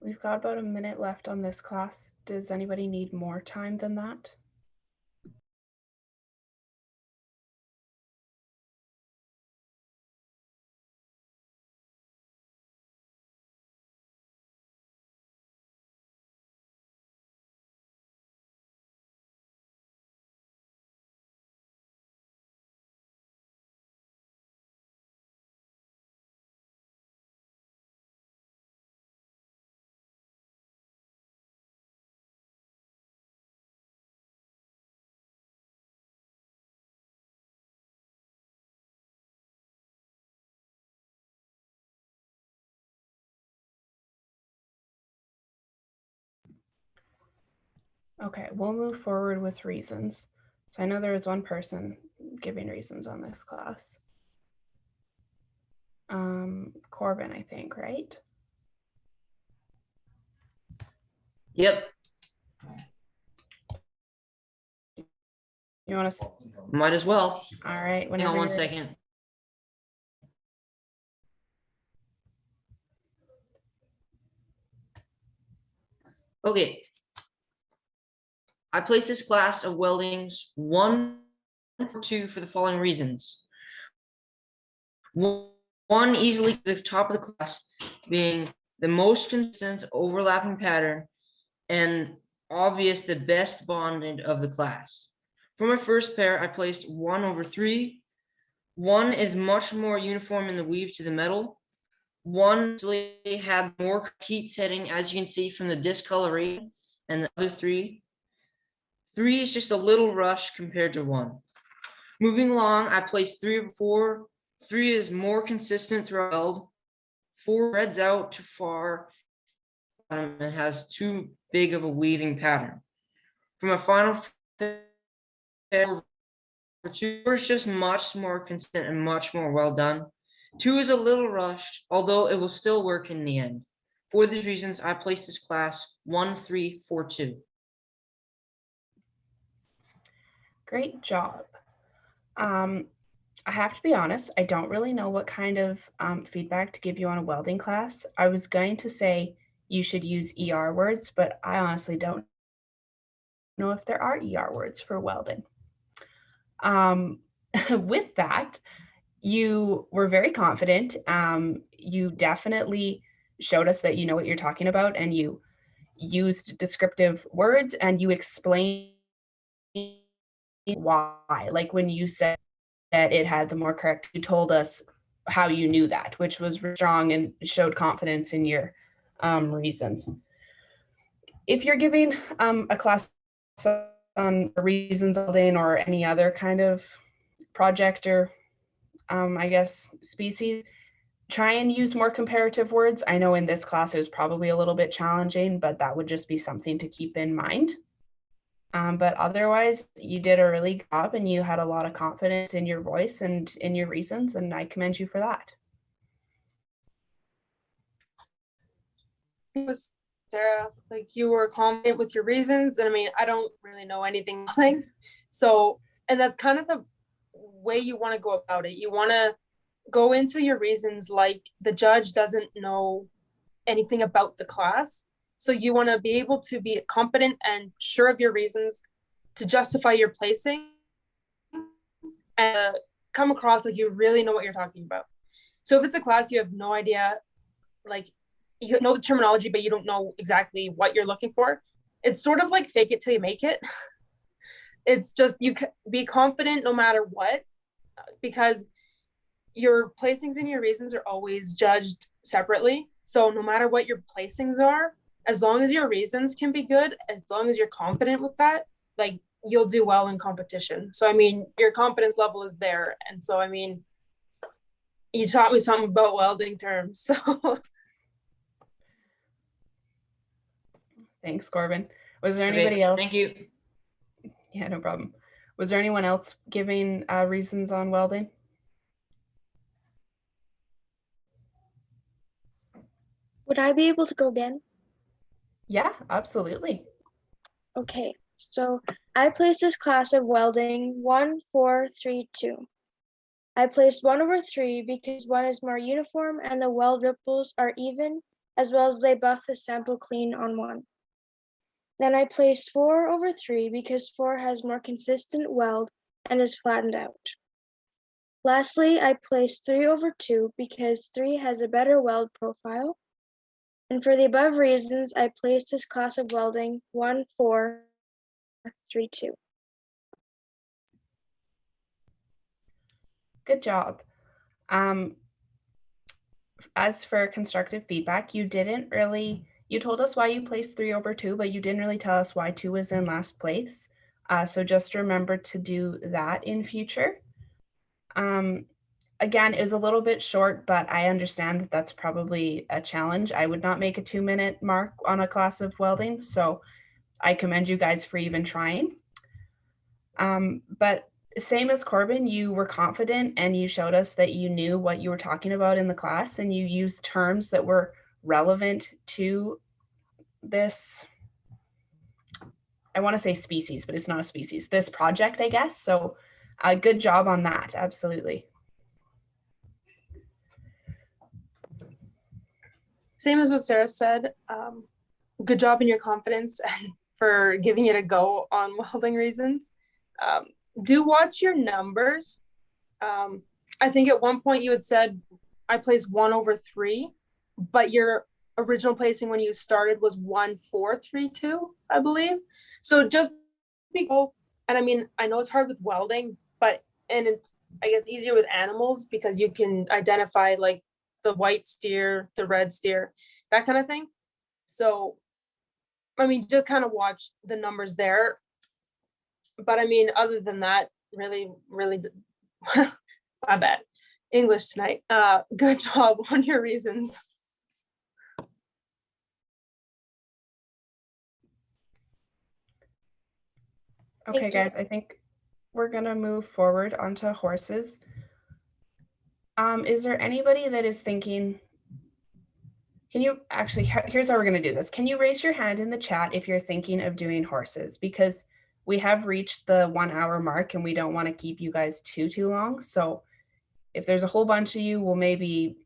We've got about a minute left on this class. Does anybody need more time than that? Okay, we'll move forward with reasons. So I know there was one person giving reasons on this class. Corbin, I think, right? Yep. You want to? Might as well. All right. Hang on one second. Okay. I placed this class of weldings 1 and 2 for the following reasons. One, easily to the top of the class, being the most consistent overlapping pattern and obvious the best bonded of the class. For my first pair, I placed 1/3. 1 is much more uniform in the weave to the metal. 1 had more heat setting, as you can see from the discoloration, and the other 3 is just a little rush compared to 1. Moving along, I placed 3/4. 3 is more consistent throughout weld. 4 spreads out too far and has too big of a weaving pattern. For my final pair, 2 is just much more consistent and much more well done. 2 is a little rushed, although it will still work in the end. For these reasons, I placed this class 1, 3, 4, 2. Great job. I have to be honest, I don't really know what kind of feedback to give you on a welding class. I was going to say you should use ER words, but I honestly don't know if there are ER words for welding. With that, you were very confident. You definitely showed us that you know what you're talking about, and you used descriptive words, and you explained why. Like when you said that it had the more correct, you told us how you knew that, which was strong and showed confidence in your reasons. If you're giving a class on reasons welding or any other kind of project or I guess species, try and use more comparative words. I know in this class it was probably a little bit challenging, but that would just be something to keep in mind. But otherwise, you did a really good job and you had a lot of confidence in your voice and in your reasons, and I commend you for that. Sarah, like you were confident with your reasons, and I mean, I don't really know anything. So, and that's kind of the way you want to go about it. You want to go into your reasons like the judge doesn't know anything about the class. So you want to be able to be confident and sure of your reasons to justify your placing and come across like you really know what you're talking about. So if it's a class you have no idea, like you know the terminology, but you don't know exactly what you're looking for, it's sort of like fake it till you make it. It's just you be confident no matter what, because your placings and your reasons are always judged separately. So no matter what your placings are, as long as your reasons can be good, as long as you're confident with that, like you'll do well in competition. So I mean, your confidence level is there. And so I mean, you taught me something about welding terms. So Thanks, Corbin. Was there anybody else? Thank you. Yeah, no problem. Was there anyone else giving reasons on welding? Would I be able to go again? Yeah, absolutely. Okay, so I placed this class of welding 1, 4, 3, 2. I placed 1/3 because 1 is more uniform and the weld ripples are even as well as they buff the sample clean on 1. Then I placed 4 over 3 because 4 has more consistent weld and is flattened out. Lastly, I placed 3 over 2 because 3 has a better weld profile. And for the above reasons, I placed this class of welding 1, 4, 3, 2. Good job. As for constructive feedback, you told us why you placed 3 over 2, but you didn't really tell us why 2 was in last place. So just remember to do that in future. Again, it was a little bit short, but I understand that that's probably a challenge. I would not make a 2-minute mark on a class of welding, so I commend you guys for even trying. But same as Corbin, you were confident and you showed us that you knew what you were talking about in the class, and you used terms that were relevant to this, I want to say species, but it's not a species, this project, I guess. So good job on that. Absolutely. Same as what Sarah said. Good job in your confidence and for giving it a go on welding reasons. Do watch your numbers. I think at one point you had said I placed 1 over 3, but your original placing when you started was 1, 4, 3, 2, I believe. So just be cool. And I mean, I know it's hard with welding, and it's, I guess, easier with animals because you can identify like the white steer, the red steer, that kind of thing. So, I mean, just kind of watch the numbers there. But I mean, other than that, really, my bad. English tonight. Good job on your reasons. Okay, Thank you. guys, I think we're gonna move forward onto horses. Is there anybody that is thinking, here's how we're gonna do this. Can you raise your hand in the chat if you're thinking of doing horses? Because we have reached the 1-hour mark and we don't want to keep you guys too long. So if there's a whole bunch of you, we'll maybe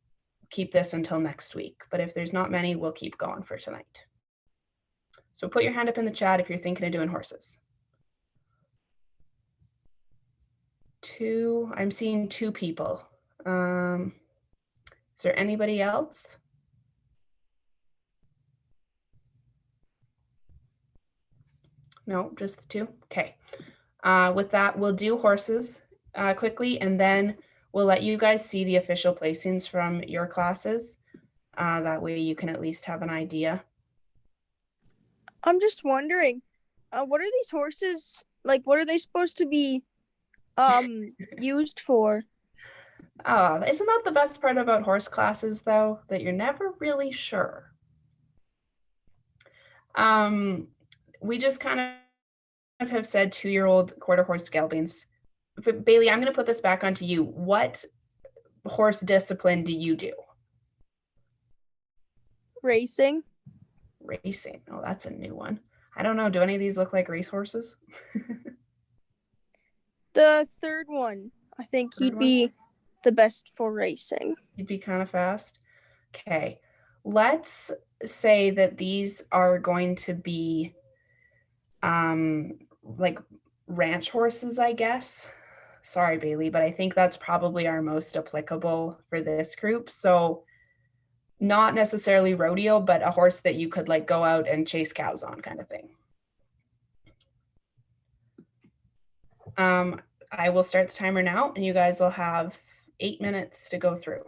keep this until next week. But if there's not many, we'll keep going for tonight. So put your hand up in the chat if you're thinking of doing horses. 2, I'm seeing 2 people. Is there anybody else? No, just the 2. Okay. With that, we'll do horses quickly, and then we'll let you guys see the official placings from your classes. That way you can at least have an idea. I'm just wondering, what are these horses, like, what are they supposed to be used for? Isn't that the best part about horse classes, though, that you're never really sure? We just kind of have said 2-year-old quarter horse geldings. But Bailey, I'm going to put this back onto you. What horse discipline do you do? Racing. Racing. Oh, that's a new one. I don't know. Do any of these look like race horses? The third one, I think he'd be the best for racing. He'd be kind of fast. Okay. Let's say that these are going to be like ranch horses, I guess. Sorry, Bailey, but I think that's probably our most applicable for this group. So not necessarily rodeo, but a horse that you could like go out and chase cows on, kind of thing. I will start the timer now, and you guys will have 8 minutes to go through.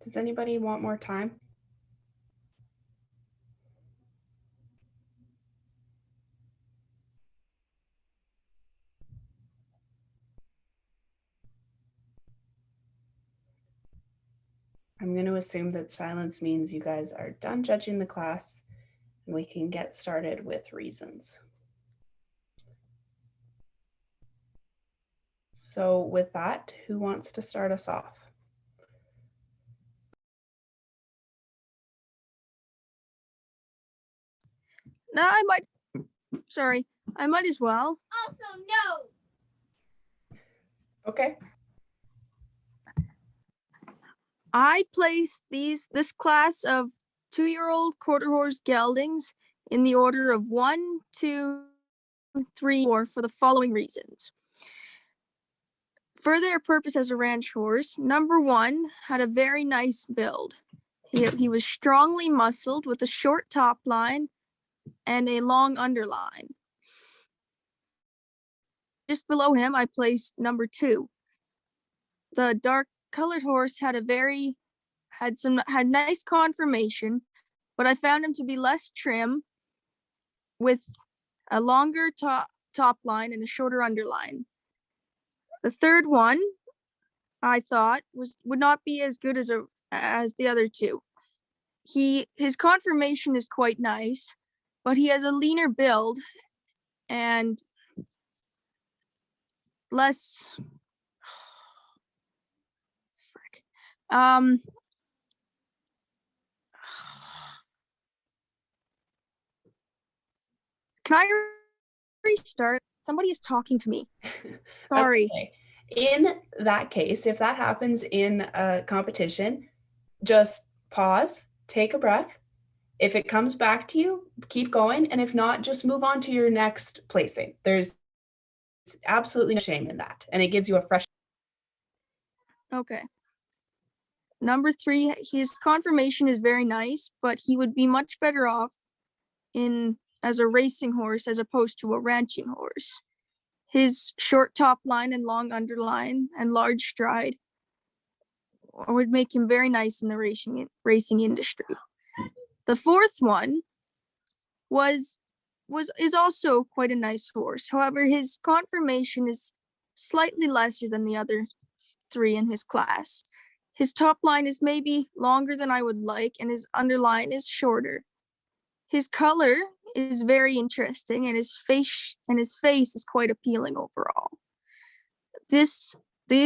Does anybody want more time? I'm going to assume that silence means you guys are done judging the class and we can get started with reasons. So with that, who wants to start us off? No, I might as well. Also, no. Okay. I placed this class of 2-year-old quarter horse geldings in the order of 1, 2, 3, 4 for the following reasons. For their purpose as a ranch horse, number 1 had a very nice build. He was strongly muscled with a short top line and a long underline. Just below him, I placed number 2. The dark colored horse had nice conformation, but I found him to be less trim with a longer top line and a shorter underline. The third one I thought would not be as good as the other 2. His conformation is quite nice, but he has a leaner build and less can I restart? Somebody is talking to me. Sorry. Okay. In that case, if that happens in a competition, just pause, take a breath. If it comes back to you, keep going. And if not, just move on to your next placing. There's absolutely no shame in that. And it gives you a fresh. Okay. Number 3, his conformation is very nice, but he would be much better off as a racing horse as opposed to a ranching horse. His short top line and long underline and large stride would make him very nice in the racing industry. The fourth one is also quite a nice horse. However, his conformation is slightly lesser than the other 3 in his class. His top line is maybe longer than I would like, and his underline is shorter. His color is very interesting, and his face is quite appealing overall. These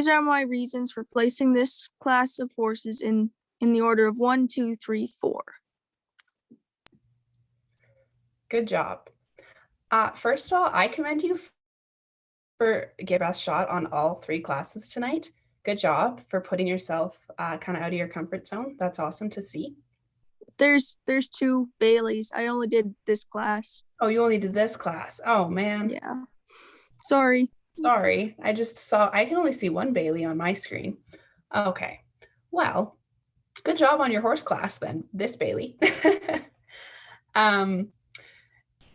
are my reasons for placing this class of horses in the order of 1, 2, 3, 4. Good job. First of all, I commend you for giving your best shot on all 3 classes tonight. Good job for putting yourself kind of out of your comfort zone. That's awesome to see. There's 2 Baileys. I only did this class. Oh, you only did this class. Oh man. Yeah. Sorry. I can only see 1 Bailey on my screen. Okay. Well, good job on your horse class then, this Bailey.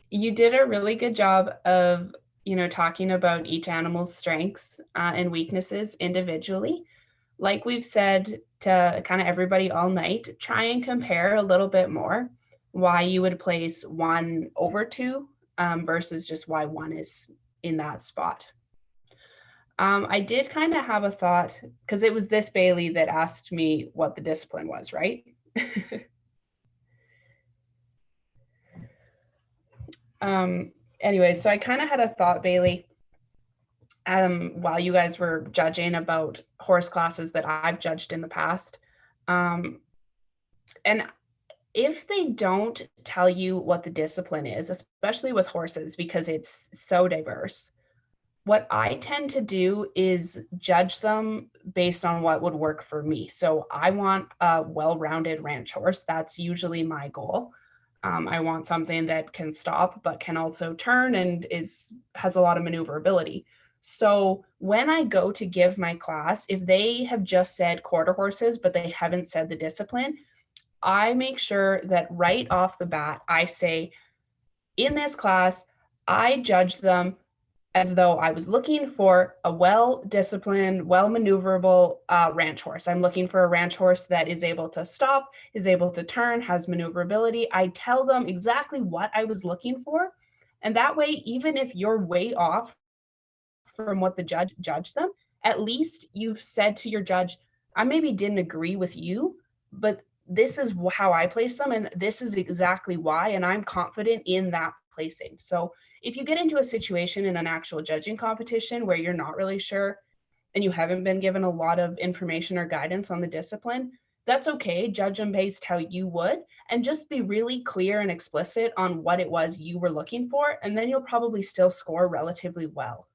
You did a really good job of, talking about each animal's strengths and weaknesses individually. Like we've said to kind of everybody all night, try and compare a little bit more why you would place 1 over 2 versus just why 1 is in that spot. I did kind of have a thought, because it was this Bailey that asked me what the discipline was, right? Anyway, so I kind of had a thought, Bailey, while you guys were judging about horse classes that I've judged in the past. And if they don't tell you what the discipline is, especially with horses, because it's so diverse, what I tend to do is judge them based on what would work for me. So I want a well-rounded ranch horse. That's usually my goal. I want something that can stop, but can also turn and has a lot of maneuverability. So when I go to give my class, if they have just said quarter horses, but they haven't said the discipline, I make sure that right off the bat, I say, in this class, I judge them as though I was looking for a well-disciplined, well-maneuverable ranch horse. I'm looking for a ranch horse that is able to stop, is able to turn, has maneuverability. I tell them exactly what I was looking for. And that way, even if you're way off from what the judge judged them, at least you've said to your judge, I maybe didn't agree with you, but this is how I place them, and this is exactly why, and I'm confident in that placing. So if you get into a situation in an actual judging competition where you're not really sure and you haven't been given a lot of information or guidance on the discipline, that's okay. Judge them based how you would, and just be really clear and explicit on what it was you were looking for, and then you'll probably still score relatively well.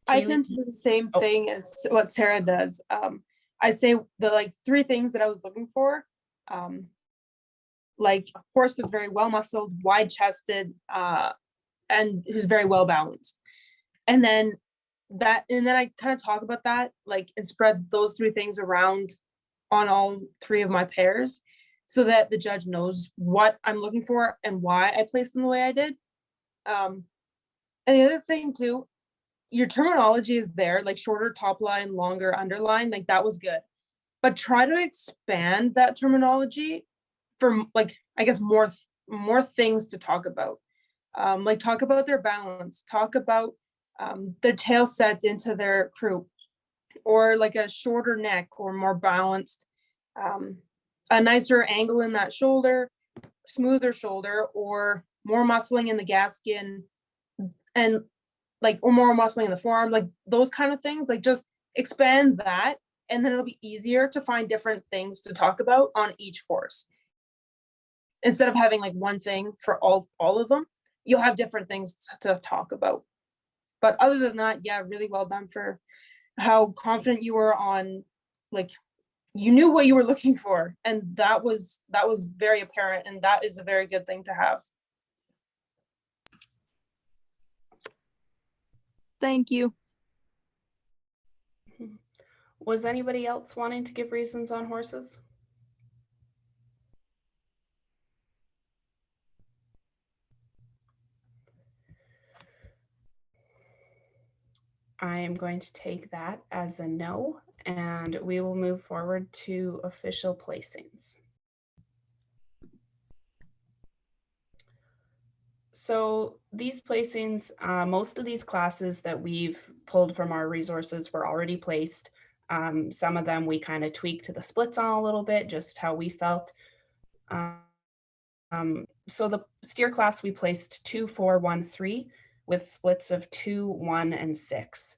I tend to do the same thing as what Sarah does. I say the three things that I was looking for. Like a horse that's very well muscled, wide chested, and who's very well balanced. And then I kind of talk about that, and spread those three things around on all three of my pairs, so that the judge knows what I'm looking for and why I placed them the way I did. And the other thing too, your terminology is there, like shorter top line, longer underline, like that was good. But try to expand that terminology for I guess more things to talk about. Talk about their balance, talk about their tail set into their croup, or like a shorter neck or more balanced, a nicer angle in that shoulder, smoother shoulder, or more muscling in the gaskin, and or more muscling in the forearm, like those kind of things. Just expand that, and then it'll be easier to find different things to talk about on each horse. Instead of having one thing for all of them, you'll have different things to talk about. But other than that, yeah, really well done for how confident you were on, you knew what you were looking for, and that was very apparent, and that is a very good thing to have. Thank you. Was anybody else wanting to give reasons on horses? I am going to take that as a no, and we will move forward to official placings. So these placings, most of these classes that we've pulled from our resources were already placed. Some of them we kind of tweaked to the splits on a little bit, just how we felt. So the steer class, we placed 2, 4, 1, 3 with splits of 2, 1, and 6.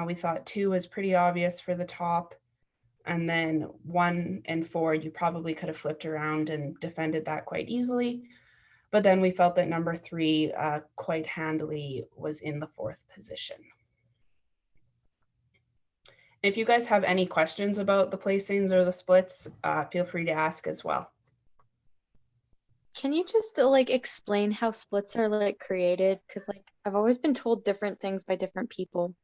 We thought 2 was pretty obvious for the top. And then 1 and 4, you probably could have flipped around and defended that quite easily. But then we felt that number 3 quite handily was in the 4th position. If you guys have any questions about the placings or the splits, feel free to ask as well. Can you just explain how splits are created? Because I've always been told different things by different people.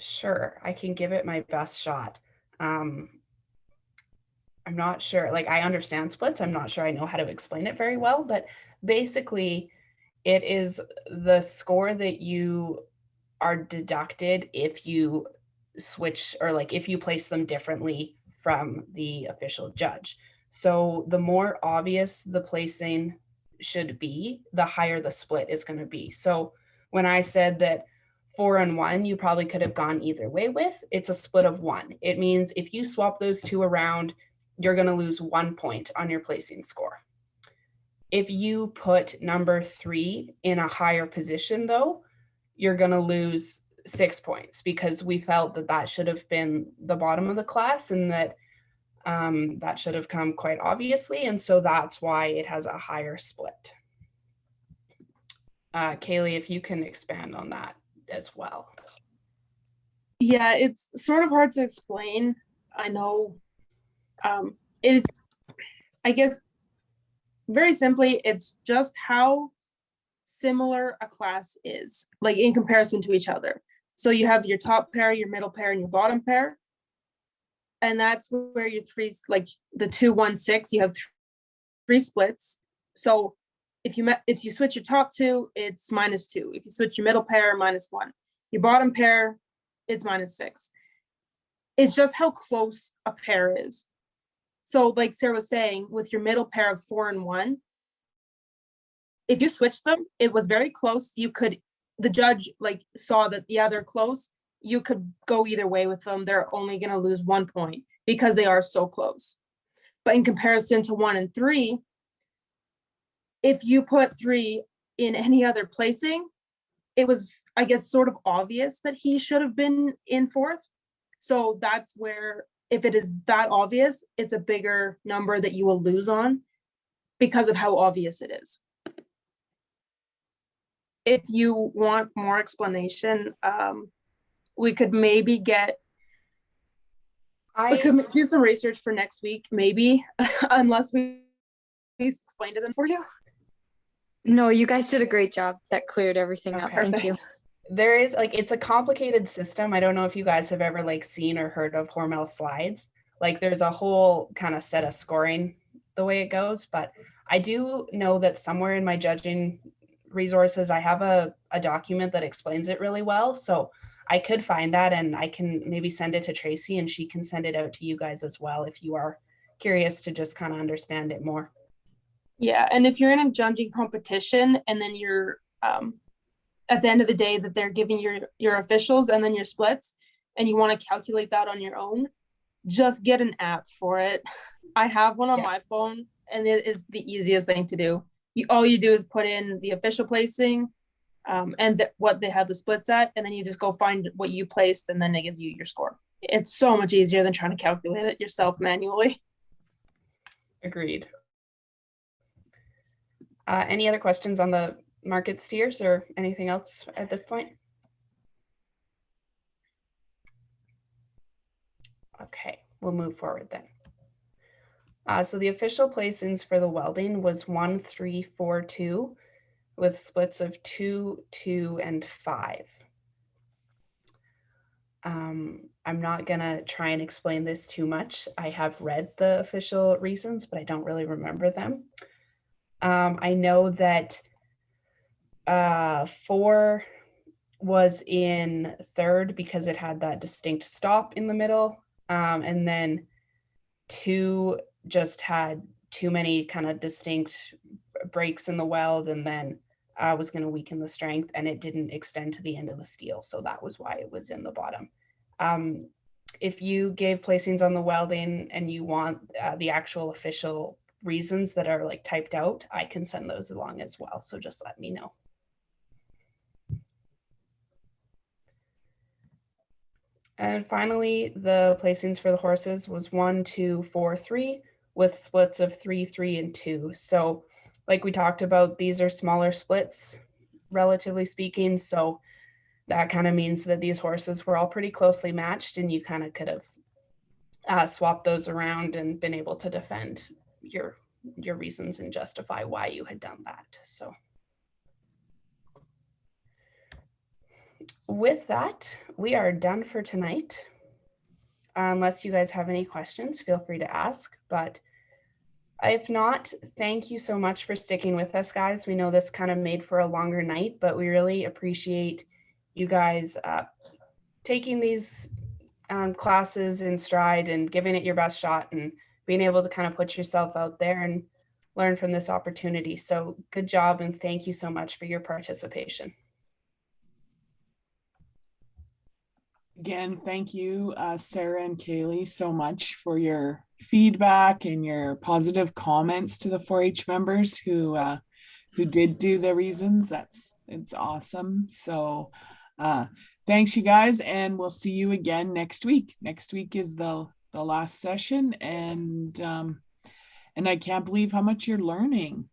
Sure, I can give it my best shot. I'm not sure, I understand splits. I'm not sure I know how to explain it very well, but basically it is the score that you are deducted if you switch, or if you place them differently from the official judge. So the more obvious the placing should be, the higher the split is going to be. So when I said that 4 and 1, you probably could have gone either way with, it's a split of 1. It means if you swap those two around, you're going to lose 1 point on your placing score. If you put number 3 in a higher position though, you're going to lose 6 points, because we felt that that should have been the bottom of the class, and that that should have come quite obviously. And so that's why it has a higher split. Kaylee, if you can expand on that as well. Yeah, it's sort of hard to explain. I know. It's, I guess, very simply, it's just how similar a class is, in comparison to each other. So you have your top pair, your middle pair, and your bottom pair. And that's where your threes, the 2, 1, 6, you have 3 splits. So if you switch your top 2, it's -2. If you switch your middle pair, -1. Your bottom pair, it's -6. It's just how close a pair is. So like Sarah was saying, with your middle pair of 4 and 1, if you switch them, it was very close. The judge like saw that, yeah, they're close. You could go either way with them. They're only going to lose 1 point because they are so close. But in comparison to 1 and 3, if you put 3 in any other placing, it was, I guess, sort of obvious that he should have been in 4th. So that's where, if it is that obvious, it's a bigger number that you will lose on because of how obvious it is. If you want more explanation, we could maybe we could do some research for next week, maybe, unless we explained it then for you. No, you guys did a great job. That cleared everything up. Okay. Thank you. There is like, it's a complicated system. I don't know if you guys have ever like seen or heard of Hormel slides. Like there's a whole kind of set of scoring the way it goes, but I do know that somewhere in my judging resources, I have a document that explains it really well. So I could find that and I can maybe send it to Tracy and she can send it out to you guys as well if you are curious to just kind of understand it more. Yeah, and if you're in a judging competition and then you're at the end of the day that they're giving your officials and then your splits, and you want to calculate that on your own, just get an app for it. I have one on my phone and it is the easiest thing to do. All you do is put in the official placing and what they have the splits at, and then you just go find what you placed and then it gives you your score. It's so much easier than trying to calculate it yourself manually. Agreed. Any other questions on the market steers or anything else at this point? Okay, we'll move forward then. So the official placings for the welding was 1, 3, 4, 2 with splits of 2, 2, and 5. I'm not gonna try and explain this too much. I have read the official reasons, but I don't really remember them. I know that 4 was in 3rd because it had that distinct stop in the middle. And then 2 just had too many kind of distinct breaks in the weld, and then was going to weaken the strength, and it didn't extend to the end of the steel. So that was why it was in the bottom. If you gave placings on the welding and you want the actual official reasons that are like typed out, I can send those along as well. So just let me know. And finally, the placings for the horses was 1, 2, 4, 3 with splits of 3, 3, and 2. So like we talked about, these are smaller splits, relatively speaking. So that kind of means that these horses were all pretty closely matched, and you kind of could have swapped those around and been able to defend your reasons and justify why you had done that. So with that, we are done for tonight. Unless you guys have any questions, feel free to ask. But if not, thank you so much for sticking with us, guys. We know this kind of made for a longer night, but we really appreciate you guys taking these classes in stride and giving it your best shot and being able to kind of put yourself out there and learn from this opportunity. So good job, and thank you so much for your participation. Again, thank you, Sarah and Kaylee, so much for your feedback and your positive comments to the 4-H members who did do the reasons. It's awesome. So thanks, you guys, and we'll see you again next week. Next week is the last session, and I can't believe how much you're learning.